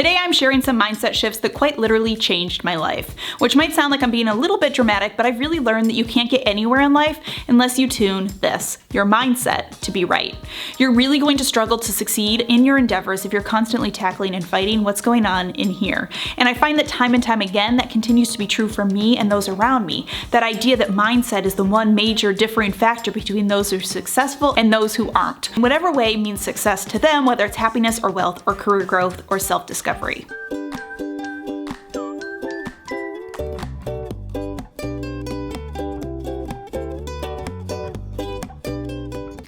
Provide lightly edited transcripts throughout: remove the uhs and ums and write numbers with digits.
Today I'm sharing some mindset shifts that quite literally changed my life, which might sound like I'm being a little bit dramatic, but I've really learned that you can't get anywhere in life unless you tune your mindset, to be right. You're really going to struggle to succeed in your endeavors if you're constantly tackling and fighting what's going on in here. And I find that time and time again that continues to be true for me and those around me. That idea that mindset is the one major differing factor between those who are successful and those who aren't. In whatever way means success to them, whether it's happiness or wealth or career growth or self-discovery.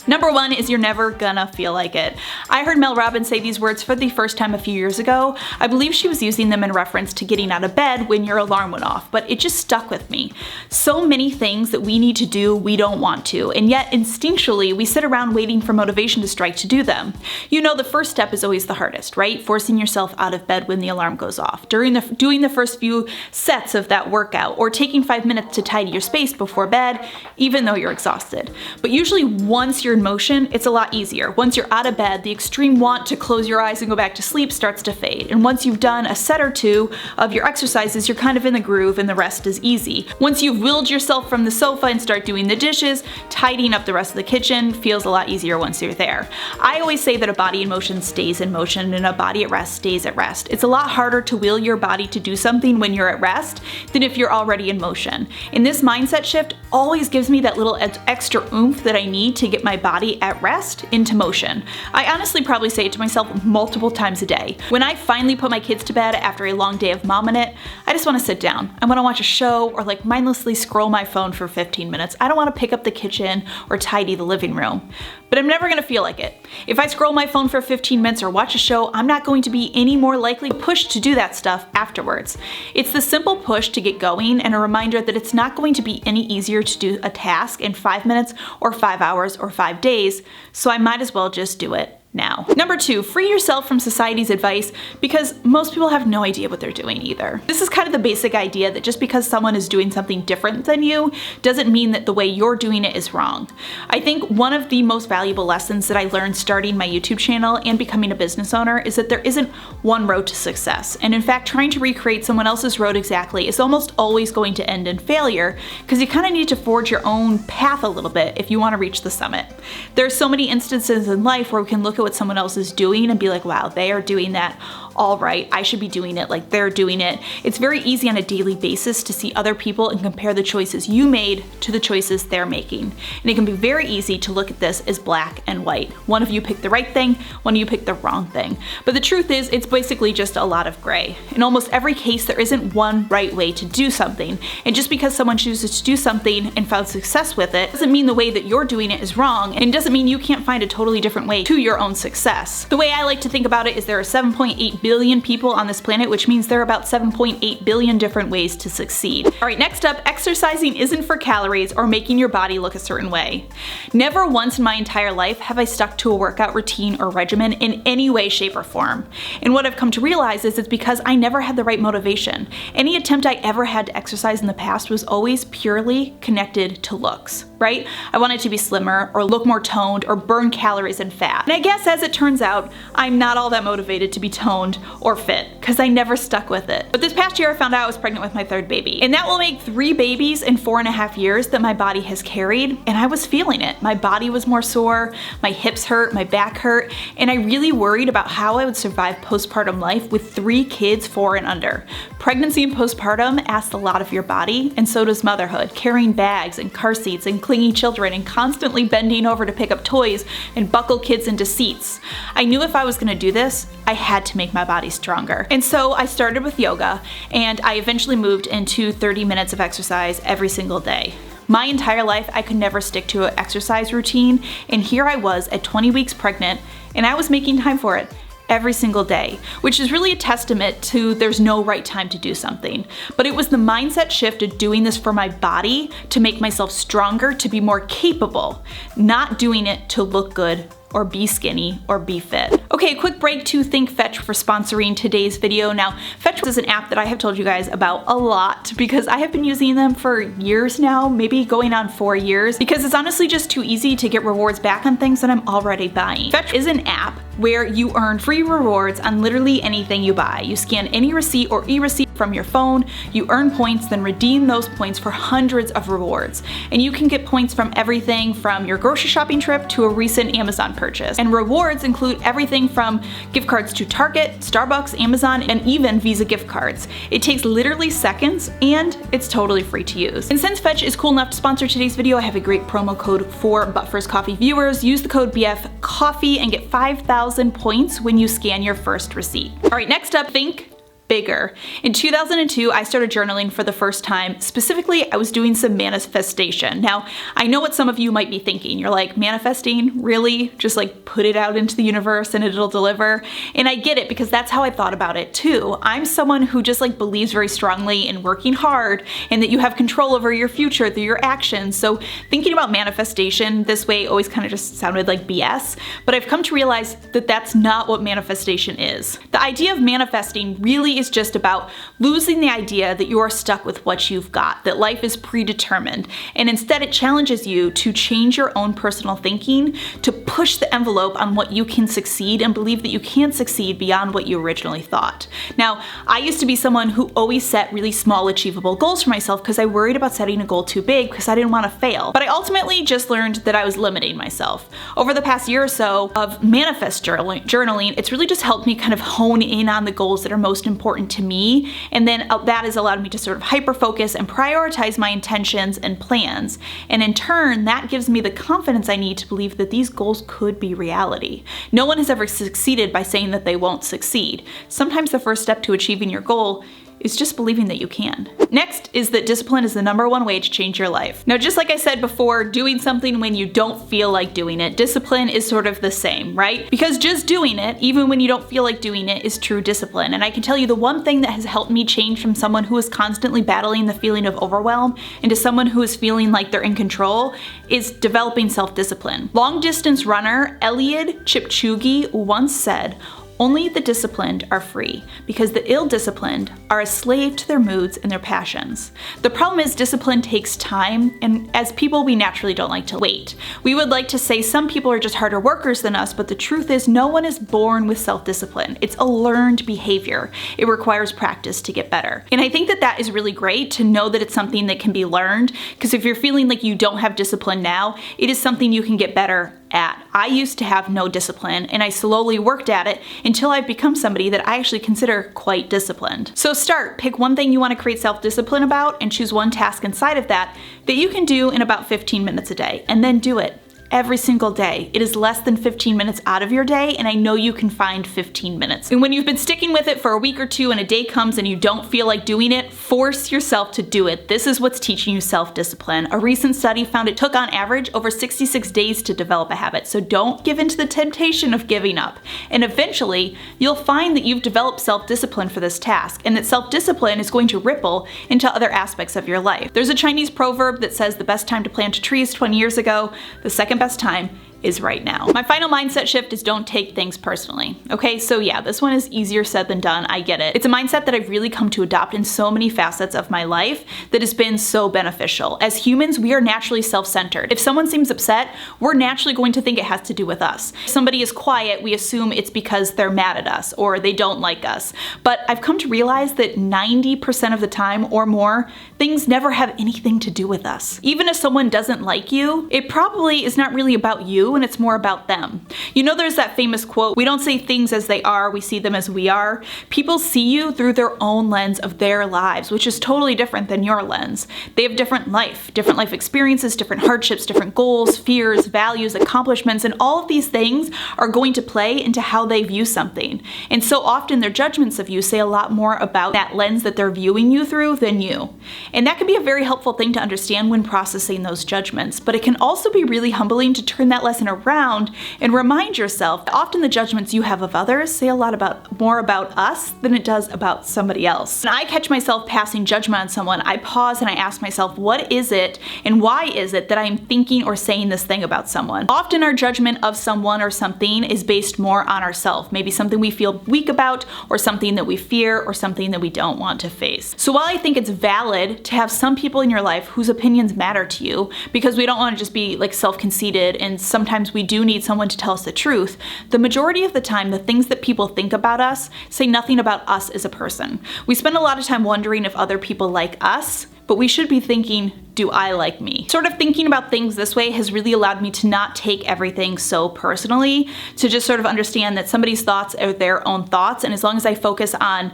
Number one is you're never gonna feel like it. I heard Mel Robbins say these words for the first time a few years ago. I believe she was using them in reference to getting out of bed when your alarm went off, but it just stuck with me. So many things that we need to do, we don't want to, and yet instinctually we sit around waiting for motivation to strike to do them. You know, the first step is always the hardest, right? Forcing yourself out of bed when the alarm goes off, doing the first few sets of that workout, or taking 5 minutes to tidy your space before bed, even though you're exhausted. But usually once you're in motion, it's a lot easier. Once you're out of bed, the extreme want to close your eyes and go back to sleep starts to fade. And once you've done a set or two of your exercises, you're kind of in the groove and the rest is easy. Once you've willed yourself from the sofa and start doing the dishes, tidying up the rest of the kitchen feels a lot easier once you're there. I always say that a body in motion stays in motion and a body at rest stays at rest. It's a lot harder to will your body to do something when you're at rest than if you're already in motion. And this mindset shift always gives me that little extra oomph that I need to get my body at rest into motion. I honestly probably say it to myself multiple times a day. When I finally put my kids to bed after a long day of momming it, I just want to sit down. I want to watch a show or like mindlessly scroll my phone for 15 minutes. I don't want to pick up the kitchen or tidy the living room. But I'm never going to feel like it. If I scroll my phone for 15 minutes or watch a show, I'm not going to be any more likely pushed to do that stuff afterwards. It's the simple push to get going and a reminder that it's not going to be any easier to do a task in 5 minutes or 5 hours or 5 days, so I might as well just do it now. Number two, free yourself from society's advice because most people have no idea what they're doing either. This is kind of the basic idea that just because someone is doing something different than you doesn't mean that the way you're doing it is wrong. I think one of the most valuable lessons that I learned starting my YouTube channel and becoming a business owner is that there isn't one road to success. And in fact, trying to recreate someone else's road exactly is almost always going to end in failure because you kind of need to forge your own path a little bit if you want to reach the summit. There are so many instances in life where we can look at what someone else is doing and be like, wow, they are doing that all right, I should be doing it like they're doing it. It's very easy on a daily basis to see other people and compare the choices you made to the choices they're making. And it can be very easy to look at this as black and white. One of you picked the right thing, one of you picked the wrong thing. But the truth is, it's basically just a lot of gray. In almost every case, there isn't one right way to do something. And just because someone chooses to do something and found success with it, doesn't mean the way that you're doing it is wrong, and doesn't mean you can't find a totally different way to your own success. The way I like to think about it is there are 7.8 billion people on this planet, which means there are about 7.8 billion different ways to succeed. All right, next up, exercising isn't for calories or making your body look a certain way. Never once in my entire life have I stuck to a workout routine or regimen in any way, shape, or form. And what I've come to realize is it's because I never had the right motivation. Any attempt I ever had to exercise in the past was always purely connected to looks, right? I wanted to be slimmer or look more toned or burn calories and fat. And I guess as it turns out, I'm not all that motivated to be toned or fit because I never stuck with it. But this past year I found out I was pregnant with my third baby. And that will make 3 babies in 4.5 years that my body has carried, and I was feeling it. My body was more sore, my hips hurt, my back hurt, and I really worried about how I would survive postpartum life with 3 kids 4 and under. Pregnancy and postpartum asks a lot of your body, and so does motherhood, carrying bags and car seats and clingy children and constantly bending over to pick up toys and buckle kids into seats. I knew if I was gonna do this, I had to make my body stronger. And so I started with yoga, and I eventually moved into 30 minutes of exercise every single day. My entire life, I could never stick to an exercise routine, and here I was at 20 weeks pregnant, and I was making time for it every single day, which is really a testament to there's no right time to do something. But it was the mindset shift of doing this for my body to make myself stronger, to be more capable, not doing it to look good or be skinny or be fit. Okay, a quick break to thank Fetch for sponsoring today's video. Now, Fetch is an app that I have told you guys about a lot because I have been using them for years now, maybe going on 4 years, because it's honestly just too easy to get rewards back on things that I'm already buying. Fetch is an app where you earn free rewards on literally anything you buy. You scan any receipt or e-receipt from your phone, you earn points, then redeem those points for hundreds of rewards. And you can get points from everything from your grocery shopping trip to a recent Amazon purchase. And rewards include everything from gift cards to Target, Starbucks, Amazon, and even Visa gift cards. It takes literally seconds and it's totally free to use. And since Fetch is cool enough to sponsor today's video, I have a great promo code for But First Coffee viewers. Use the code BFCoffee and get 5,000 points when you scan your first receipt. All right, next up, think bigger. In 2002, I started journaling for the first time. Specifically, I was doing some manifestation. Now, I know what some of you might be thinking. You're like, manifesting? Really? Just like put it out into the universe and it'll deliver? And I get it because that's how I thought about it too. I'm someone who just like believes very strongly in working hard and that you have control over your future through your actions. So thinking about manifestation this way always kind of just sounded like BS, but I've come to realize that that's not what manifestation is. The idea of manifesting really is just about losing the idea that you are stuck with what you've got, that life is predetermined, and instead it challenges you to change your own personal thinking, to push the envelope on what you can succeed and believe that you can succeed beyond what you originally thought. Now, I used to be someone who always set really small achievable goals for myself because I worried about setting a goal too big because I didn't want to fail. But I ultimately just learned that I was limiting myself. Over the past year or so of manifest journaling, it's really just helped me kind of hone in on the goals that are most important to me, and then that has allowed me to sort of hyper-focus and prioritize my intentions and plans. And in turn, that gives me the confidence I need to believe that these goals could be reality. No one has ever succeeded by saying that they won't succeed. Sometimes the first step to achieving your goal is just believing that you can. Next is that discipline is the #1 way to change your life. Now, just like I said before, doing something when you don't feel like doing it, discipline is sort of the same, right? Because just doing it, even when you don't feel like doing it, is true discipline. And I can tell you the one thing that has helped me change from someone who is constantly battling the feeling of overwhelm into someone who is feeling like they're in control is developing self-discipline. Long-distance runner Eliud Kipchoge once said, "Only the disciplined are free, because the ill-disciplined are a slave to their moods and their passions." The problem is discipline takes time, and as people, we naturally don't like to wait. We would like to say some people are just harder workers than us, but the truth is no one is born with self-discipline. It's a learned behavior. It requires practice to get better. And I think that that is really great to know that it's something that can be learned, because if you're feeling like you don't have discipline now, it is something you can get better at. I used to have no discipline, and I slowly worked at it until I've become somebody that I actually consider quite disciplined. So pick one thing you want to create self-discipline about and choose one task inside of that you can do in about 15 minutes a day, and then do it every single day. It is less than 15 minutes out of your day, and I know you can find 15 minutes. And when you've been sticking with it for a week or two and a day comes and you don't feel like doing it, force yourself to do it. This is what's teaching you self-discipline. A recent study found it took on average over 66 days to develop a habit, so don't give in to the temptation of giving up. And eventually, you'll find that you've developed self-discipline for this task, and that self-discipline is going to ripple into other aspects of your life. There's a Chinese proverb that says the best time to plant a tree is 20 years ago, the second best time is right now. My final mindset shift is don't take things personally. Okay, so yeah, this one is easier said than done, I get it. It's a mindset that I've really come to adopt in so many facets of my life that has been so beneficial. As humans, we are naturally self-centered. If someone seems upset, we're naturally going to think it has to do with us. If somebody is quiet, we assume it's because they're mad at us or they don't like us. But I've come to realize that 90% of the time or more, things never have anything to do with us. Even if someone doesn't like you, it probably is not really about you, and it's more about them. You know, there's that famous quote, "We don't see things as they are, we see them as we are." People see you through their own lens of their lives, which is totally different than your lens. They have different life experiences, different hardships, different goals, fears, values, accomplishments, and all of these things are going to play into how they view something. And so often their judgments of you say a lot more about that lens that they're viewing you through than you. And that can be a very helpful thing to understand when processing those judgments, but it can also be really humbling to turn that lesson around and remind yourself that often the judgments you have of others say a lot more about us than it does about somebody else. When I catch myself passing judgment on someone, I pause and I ask myself, what is it and why is it that I'm thinking or saying this thing about someone? Often our judgment of someone or something is based more on ourselves, maybe something we feel weak about, or something that we fear, or something that we don't want to face. So while I think it's valid to have some people in your life whose opinions matter to you, because we don't want to just be like self-conceited and sometimes sometimes we do need someone to tell us the truth, the majority of the time, the things that people think about us say nothing about us as a person. We spend a lot of time wondering if other people like us, but we should be thinking, do I like me? Sort of thinking about things this way has really allowed me to not take everything so personally, to just sort of understand that somebody's thoughts are their own thoughts, and as long as I focus on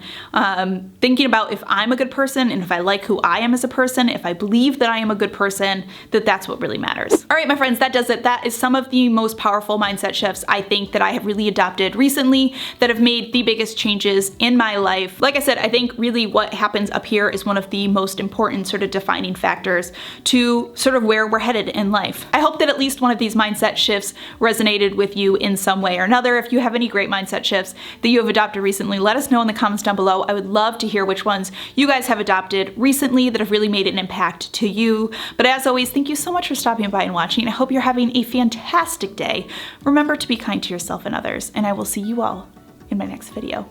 thinking about if I'm a good person and if I like who I am as a person, if I believe that I am a good person, that's what really matters. All right, my friends, that does it. That is some of the most powerful mindset shifts I think that I have really adopted recently that have made the biggest changes in my life. Like I said, I think really what happens up here is one of the most important sort of defining factors to sort of where we're headed in life. I hope that at least one of these mindset shifts resonated with you in some way or another. If you have any great mindset shifts that you have adopted recently, let us know in the comments down below. I would love to hear which ones you guys have adopted recently that have really made an impact to you. But as always, thank you so much for stopping by and watching. I hope you're having a fantastic day. Remember to be kind to yourself and others, and I will see you all in my next video.